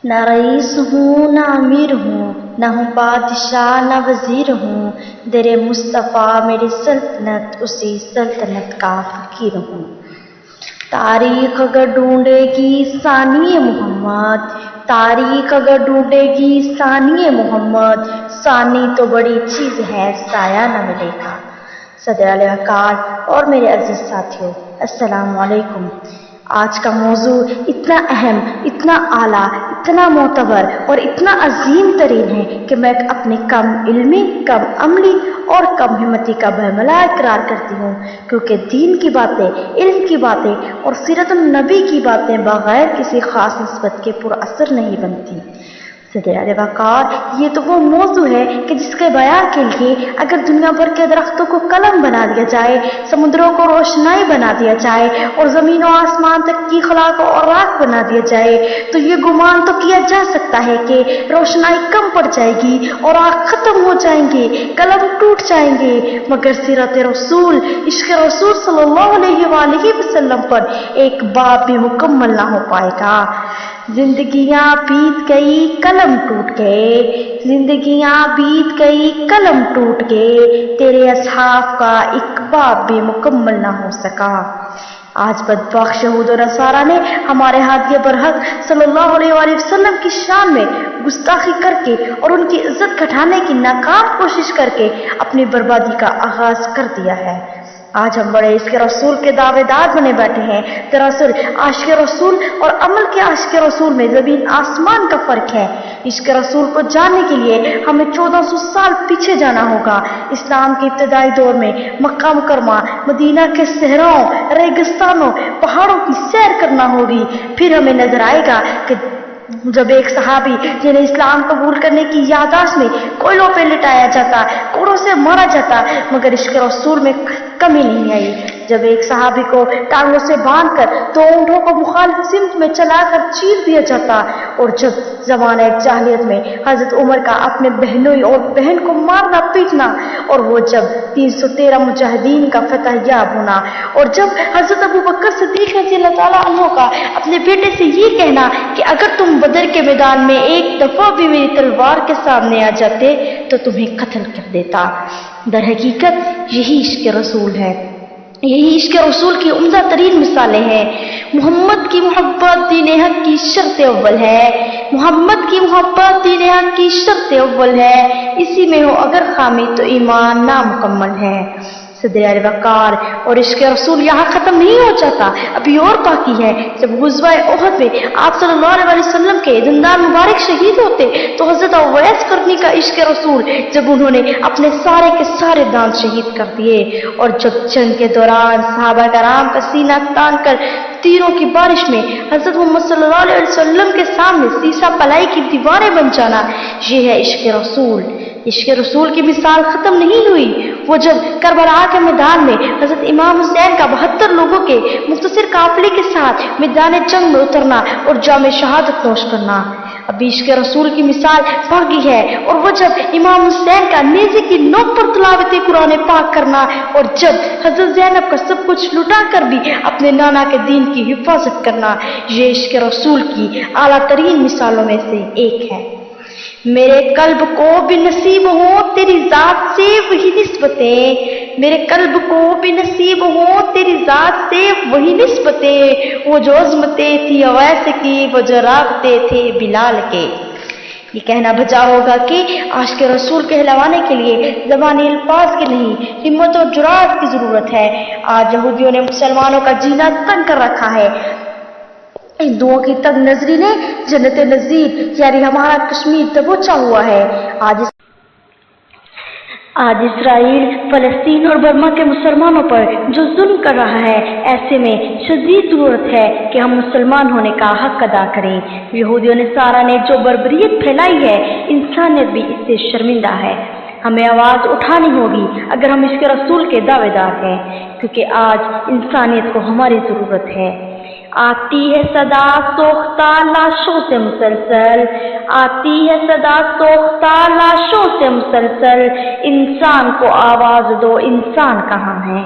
نہ رئیس ہوں نہ امیر ہوں، نہ ہوں بادشاہ نہ وزیر ہوں، در مصطفیٰ میری سلطنت اسی سلطنت کا فقیر ہوں۔ تاریخ اگر ڈھونڈے گی ثانی محمد، تاریخ اگر ڈھونڈے گی ثانی محمد، ثانی تو بڑی چیز ہے سایہ نہ ملے گا۔ صدر علیہ وقار اور میرے عزیز ساتھیوں، السلام علیکم۔ آج کا موضوع اتنا اہم، اتنا اعلیٰ، اتنا معتبر اور اتنا عظیم ترین ہے کہ میں اپنے کم علمی، کم عملی اور کم ہمتی کا برملا اقرار کرتی ہوں، کیونکہ دین کی باتیں، علم کی باتیں اور سیرت النبی کی باتیں بغیر کسی خاص نسبت کے پر اثر نہیں بنتی۔ صدر علیہ وقار، یہ تو وہ موضوع ہے کہ جس کے بیان کے لیے اگر دنیا بھر کے درختوں کو قلم بنا دیا جائے، سمندروں کو روشنائی بنا دیا جائے اور زمین و آسمان تک کی خلا کو اوراق بنا دیا جائے، تو یہ گمان تو کیا جا سکتا ہے کہ روشنائی کم پڑ جائے گی اور آگ ختم ہو جائیں گے، قلم ٹوٹ جائیں گے، مگر سیرت رسول، عشق رسول صلی اللہ علیہ وآلہ وسلم پر ایک باب بھی مکمل نہ ہو پائے گا۔ زندگیاں بیت گئی قلم ٹوٹ گئے، زندگیاں بیت گئی قلم ٹوٹ گئے، تیرے اصحاب کا ایک باب بھی مکمل نہ ہو سکا۔ آج بدبخت یہود و نصارہ نے ہمارے ہادی برحق صلی اللہ علیہ وآلہ وسلم کی شان میں گستاخی کر کے اور ان کی عزت گھٹانے کی ناکام کوشش کر کے اپنی بربادی کا آغاز کر دیا ہے۔ آج ہم بڑے عشق رسول کے دعوے دار بنے بیٹھے ہیں۔ دراصل عاشق رسول اور عمل کے عاشق رسول میں زمین آسمان کا فرق ہے۔ عشق رسول کو جاننے کے لیے ہمیں 1400 سال پیچھے جانا ہوگا۔ اسلام کے ابتدائی دور میں مکہ مکرمہ، مدینہ کے صحراؤں، ریگستانوں، پہاڑوں کی سیر کرنا ہوگی۔ پھر ہمیں نظر آئے گا کہ جب ایک صحابی جنہیں اسلام قبول کرنے کی یادداشت میں کوئلوں پہ لٹایا جاتا، کوڑوں سے مارا جاتا، مگر عشق رسول میں کمی نہیں آئی۔ جب ایک صحابی کو ٹانگوں سے باندھ کر دو اونٹوں کو مخالف سمت میں چلا کر چیر دیا جاتا، اور جب زمانہ جاہلیت میں حضرت عمر کا اپنے بہنوئی اور بہن کو مارنا پیٹنا، اور وہ جب 313 مجاہدین کا فتح یاب ہونا، اور جب حضرت ابوبکر صدیق رضی اللہ تعالیٰ عنہ کا اپنے بیٹے سے یہ کہنا کہ اگر تم بدر کے میدان میں ایک دفعہ بھی میری تلوار کے سامنے آ جاتے تو تمہیں قتل کر دیتا۔ در حقیقت یہی عشق رسول ہے، یہی عشق رسول کی عمدہ ترین مثالیں ہیں۔ محمد کی محبت دین حق کی شرط اول ہے، محمد کی محبت دین حق کی شرط اول ہے، اسی میں ہو اگر خامی تو ایمان نامکمل ہے۔ صدر علیہ وقار، اور عشق رسول یہاں ختم نہیں ہو جاتا، ابھی اور باقی ہے۔ جب غزوہ احد میں آپ صلی اللہ علیہ وسلم کے دندان مبارک شہید ہوتے تو حضرت اویس قرنی کا عشق رسول، جب انہوں نے اپنے سارے کے سارے دانت شہید کر دیے، اور جب جنگ کے دوران صحابہ کرام کا سینہ تان کر تیروں کی بارش میں حضرت محمد صلی اللہ علیہ وسلم کے سامنے سیسا پلائی کی دیواریں بن جانا، یہ ہے عشق رسول۔ عشق رسول کی مثال ختم نہیں ہوئی۔ وہ جب کربلا کے میدان میں حضرت امام حسین کا 72 لوگوں کے مختصر قافلے کے ساتھ میدان جنگ میں اترنا اور جام شہادت نوش کرنا، ابھی عشق رسول کی مثال باقی ہے۔ اور وہ جب امام حسین کا نیزے کی نوک پر تلاوت قرآن پاک کرنا، اور جب حضرت زینب کا سب کچھ لٹا کر بھی اپنے نانا کے دین کی حفاظت کرنا، یہ عشق رسول کی اعلیٰ ترین مثالوں میں سے ایک ہے۔ میرے قلب کو بھی نصیب ہوں تیری ذات سے وہی نسبتیں، میرے قلب کو بھی نصیب ہوں تیری ذات سے وہی نسبتیں، وہ جو عظمتیں تھی اویس کی، وہ جو رابطے تھے بلال کے۔ یہ کہنا بجا ہوگا کہ عاشق رسول کہلوانے کے لیے زبانی الفاظ کی نہیں، ہمت اور جرأت کی ضرورت ہے۔ آج یہودیوں نے مسلمانوں کا جینا تنگ کر رکھا ہے۔ ہندوؤں کی تنگ نظری نے جنت نظیر یعنی ہمارا کشمیر دبوچا ہوا ہے۔ آج اسرائیل، فلسطین اور برما کے مسلمانوں پر جو ظلم کر رہا ہے، ایسے میں شدید ضرورت ہے کہ ہم مسلمان ہونے کا حق ادا کریں۔ یہودیوں نے سارا نے جو بربریت پھیلائی ہے، انسانیت بھی اس سے شرمندہ ہے۔ ہمیں آواز اٹھانی ہوگی اگر ہم عشق رسول کے دعوے دار ہیں، کیونکہ آج انسانیت کو ہماری ضرورت ہے۔ آتی ہے صدا سوختہ لاشوں سے مسلسل، آتی ہے صدا سوختہ لاشوں سے مسلسل، انسان کو آواز دو، انسان کہاں ہے؟